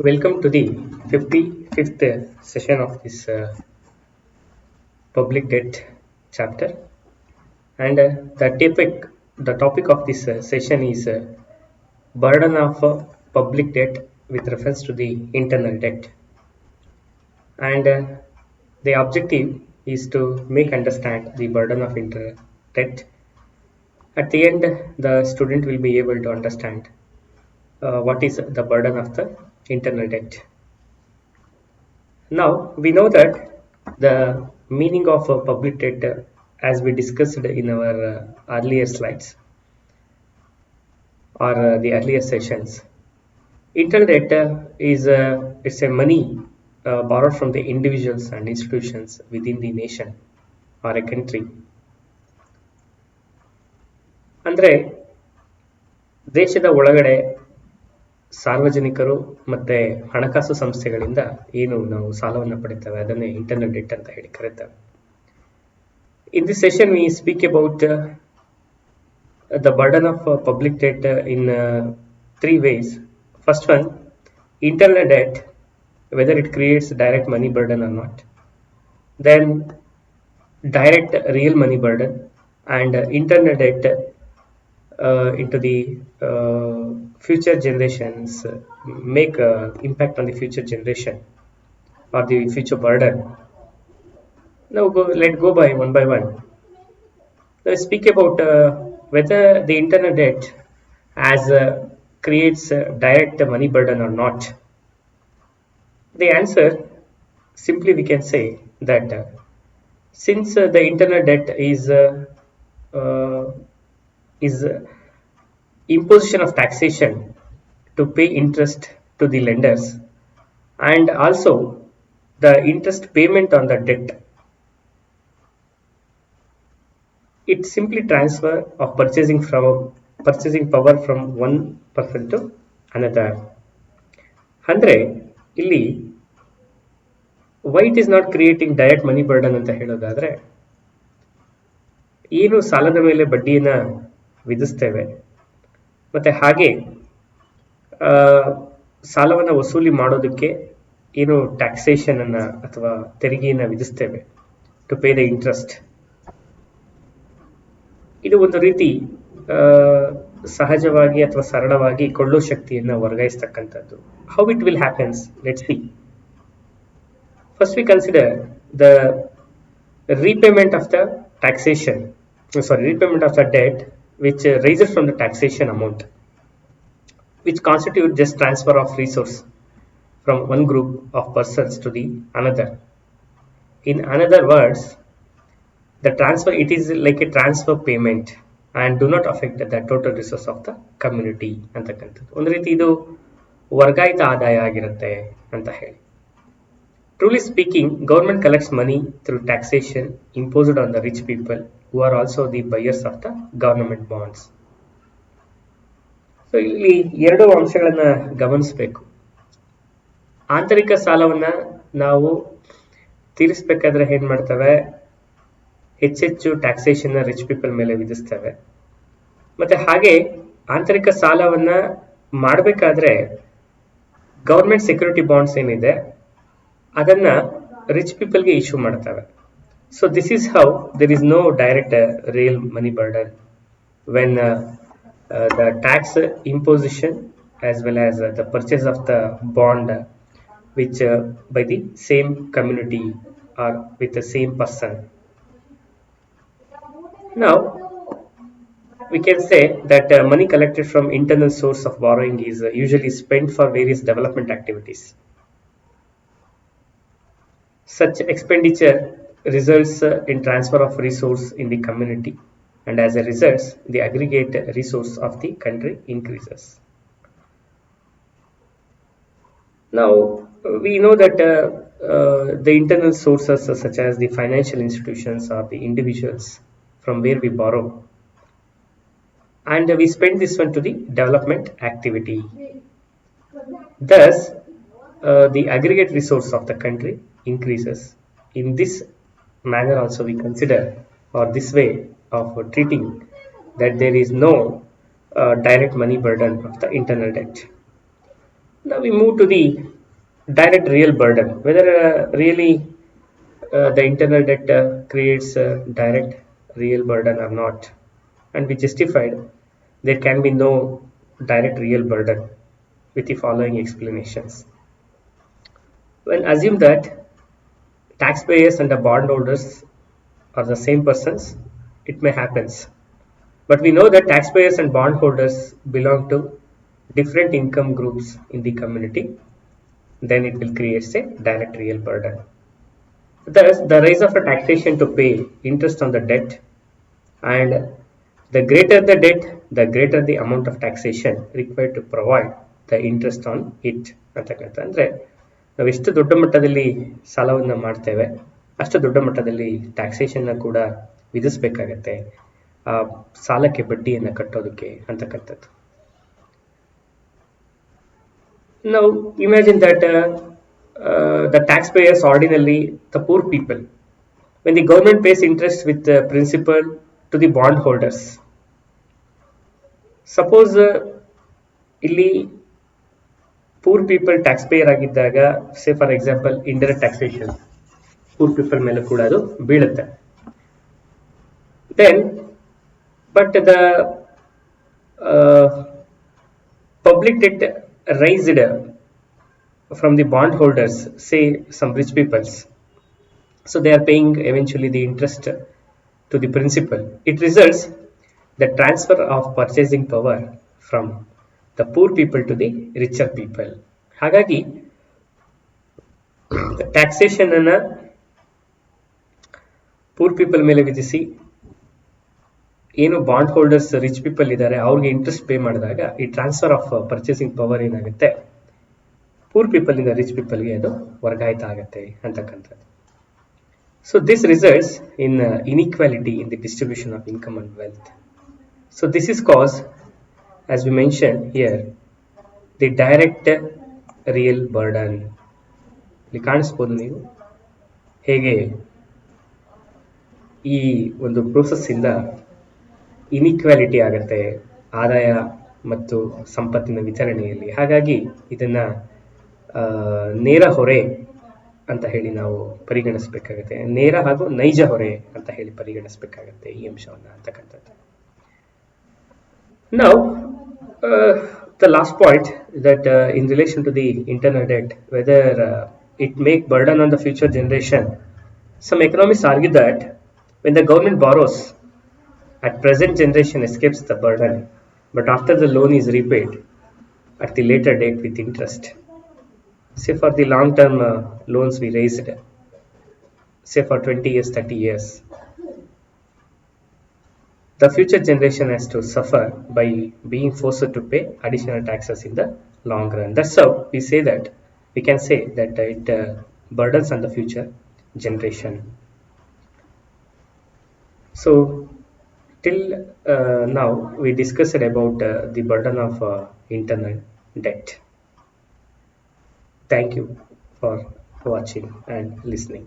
Welcome to the 55th session of this public debt chapter. And the topic of this session is burden of public debt with reference to the internal debt. And the objective is to make understand the burden of internal debt. At the end, the student will be able to understand what is the burden of the internal debt. Now we know that the meaning of a public debt, as we discussed in our earlier slides or the earlier sessions, internal debt is it's a money borrowed from the individuals and institutions within the nation or a country. ಅಂದ್ರೆ ದೇಶದ ಒಳಗಡೆ ಸಾರ್ವಜನಿಕರು ಮತ್ತೆ ಹಣಕಾಸು ಸಂಸ್ಥೆಗಳಿಂದ ಏನು ನಾವು ಸಾಲವನ್ನು ಪಡಿತೇವೆ ಅದನ್ನೇ ಇಂಟರ್ನಲ್ ಡೆಟ್ ಅಂತ ಹೇಳಿ ಕರೀತೇವೆ. In this session we speak about the burden of public debt in three ways. First one, internal debt, whether it creates direct money burden or not. Then direct real money burden, and internal debt into the future generations make impact on the future generation or the future burden. Now let's go by one. Let's speak about whether the internal debt as creates direct money burden or not. The answer, simply we can say that since the internal debt is imposition of taxation to pay interest to the lenders, and also the interest payment on the debt, it simply transfer of purchasing power from one person to another. Andre ಇಲ್ಲಿ why it is not creating direct money burden ಅಂತ ಹೇಳೋದಾದ್ರೆ, ಏನು ಸಾಲದ ಮೇಲೆ ಬಡ್ಡಿಯನ್ನ ವಿಧಿಸ್ತೇವೆ ಮತ್ತೆ ಹಾಗೆ ಸಾಲವನ್ನು ವಸೂಲಿ ಮಾಡೋದಕ್ಕೆ ಏನು ಟ್ಯಾಕ್ಸೇಷನ್ ಅನ್ನ ಅಥವಾ ತೆರಿಗೆಯನ್ನ ವಿಧಿಸ್ತೇವೆ ಟು ಪೇ ದ ಇಂಟ್ರೆಸ್ಟ್, ಇದು ಒಂದು ರೀತಿ ಸಹಜವಾಗಿ ಅಥವಾ ಸರಳವಾಗಿ ಕೊಳ್ಳೋ ಶಕ್ತಿಯನ್ನು ವರ್ಗಾಯಿಸ್ತಕ್ಕಂಥದ್ದು. How it will happens, let's see. First we consider the repayment of the debt which raises from the taxation amount, which constitute just transfer of resource from one group of persons to the another. In another words, the transfer, it is like a transfer payment and do not affect the total resource of the community ಅಂತಕ್ಕಂಥದ್ದು. ಒಂದು ರೀತಿ ಇದು ವರ್ಗಾಯಿತ ಆದಾಯ ಆಗಿರುತ್ತೆ ಅಂತ ಹೇಳಿ. Truly speaking, government collects money through taxation imposed on the rich people who are also the buyers of the government bonds. So ಇಲ್ಲಿ ಎರಡು ಅಂಶಗಳನ್ನ ಗಮನಿಸಬೇಕು. ಆಂತರಿಕ ಸಾಲವನ್ನ ನಾವು ತೀರಿಸಬೇಕಾದ್ರೆ ಏನ್ ಮಾಡ್ತೇವೆ, ಹೆಚ್ಚೆಚ್ಚು ಟ್ಯಾಕ್ಸೇಷನ್ ರಿಚ್ ಪೀಪಲ್ ಮೇಲೆ ವಿಧಿಸ್ತೇವೆ. ಮತ್ತೆ ಹಾಗೆ ಆಂತರಿಕ ಸಾಲವನ್ನ ಮಾಡಬೇಕಾದ್ರೆ ಗವರ್ಮೆಂಟ್ ಸೆಕ್ಯೂರಿಟಿ ಬಾಂಡ್ಸ್ ಏನಿದೆ ಅದನ್ನ ರಿಚ್ ಪೀಪಲ್ಗೆ ಇಶ್ಯೂ ಮಾಡ್ತವೆ. So this is how there is no direct real money burden when the tax imposition as well as the purchase of the bond which by the same community or with the same person. Now we can say that money collected from internal source of borrowing is usually spent for various development activities. Such expenditure results in transfer of resource in the community, and as a result, the aggregate resource of the country increases. Now, we know that the internal sources such as the financial institutions or the individuals from where we borrow, and we spend this one to the development activity. Thus, the aggregate resource of the country increases. In this manner also we consider, or this way of treating, that there is no direct money burden of the internal debt. Now we move to the direct real burden, whether really the internal debt creates a direct real burden or not. And we justified there can be no direct real burden with the following explanations. When assume that taxpayers and the bondholders are the same persons, it may happen. But we know that taxpayers and bondholders belong to different income groups in the community, then it will create a direct real burden. Thus, the rise of a taxation to pay interest on the debt, and the greater the debt, the greater the amount of taxation required to provide the interest on it ಅಂತಕ್ಕಂಥ ಅಂದರೆ ನಾವು ಎಷ್ಟು ದೊಡ್ಡ ಮಟ್ಟದಲ್ಲಿ ಸಾಲವನ್ನು ಮಾಡ್ತೇವೆ ಅಷ್ಟು ದೊಡ್ಡ ಮಟ್ಟದಲ್ಲಿ ಟ್ಯಾಕ್ಸೇಷನ್ನ ಕೂಡ ವಿಧಿಸಬೇಕಾಗತ್ತೆ ಆ ಸಾಲಕ್ಕೆ ಬಡ್ಡಿಯನ್ನು ಕಟ್ಟೋದಕ್ಕೆ ಅಂತಕ್ಕಂಥದ್ದು. Now imagine that the taxpayers ordinarily the poor people, when the government pays interest with the principal to the bondholders. Suppose ಇಲ್ಲಿ ಪೂರ್ ಪೀಪಲ್ ಟ್ಯಾಕ್ಸ್ ಪೇಯರ್ ಆಗಿದ್ದಾಗ say for example indirect taxation poor people ಮೇಲೆ ಕೂಡ ಅದು ಬೀಳುತ್ತೆ. Then but the public debt raised from the bondholders, say some rich peoples, so they are paying eventually the interest to the principal. It results the transfer of purchasing power from the poor people to the richer people. ಹಾಗಾಗಿ taxation ಅನ್ನ poor people ಮೇಲೆ ವಿಧಿಸಿ ಏನು bond holders rich people ಇದ್ದಾರೆ ಅವ್ರಿಗೆ interest pay ಮಾಡಿದಾಗ ಈ transfer of purchasing power ಏನಾಗುತ್ತೆ ಪೂರ್ ಪೀಪಲ್ ಇಂದ ರಿಚ್ ಪೀಪಲ್ಗೆ ಅದು ವರ್ಗಾಯಿತ ಆಗುತ್ತೆ ಅಂತಕ್ಕಂಥದ್ದು. So this results in inequality in the distribution of income and wealth. So this is cause as we mentioned here the direct real burden. ಇಲ್ಲಿ ಕಾಣಿಸ್ಬೋದು ನೀವು ಹೇಗೆ ಈ ಒಂದು ಪ್ರೋಸೆಸ್ ಇಂದ ಇನ್ಇಕ್ವಾಲಿಟಿ ಆಗುತ್ತೆ ಆದಾಯ ಮತ್ತು ಸಂಪತ್ತಿನ ವಿತರಣೆಯಲ್ಲಿ. ಹಾಗಾಗಿ ಇದನ್ನ ನೇರ ಹೊರೆ ಅಂತ ಹೇಳಿ ನಾವು ಪರಿಗಣಿಸಬೇಕಾಗುತ್ತೆ, ನೇರ ಹಾಗೂ ನೈಜ ಹೊರೆ ಅಂತ ಹೇಳಿ ಪರಿಗಣಿಸಬೇಕಾಗುತ್ತೆ ಈ ಅಂಶವನ್ನ ಅಂತಕ್ಕಂಥದ್ದು. Now the last point that in relation to the internal debt, whether it make burden on the future generation, some economists argue that when the government borrows, at present generation escapes the burden, but after the loan is repaid at the later date with interest. Say for the long term loans we raised, say for 20 years, 30 years, the future generation has to suffer by being forced to pay additional taxes in the long run. That's how we say that we can say that it burdens on the future generation. So till now we discussed about the burden of internal debt. Thank you for watching and listening.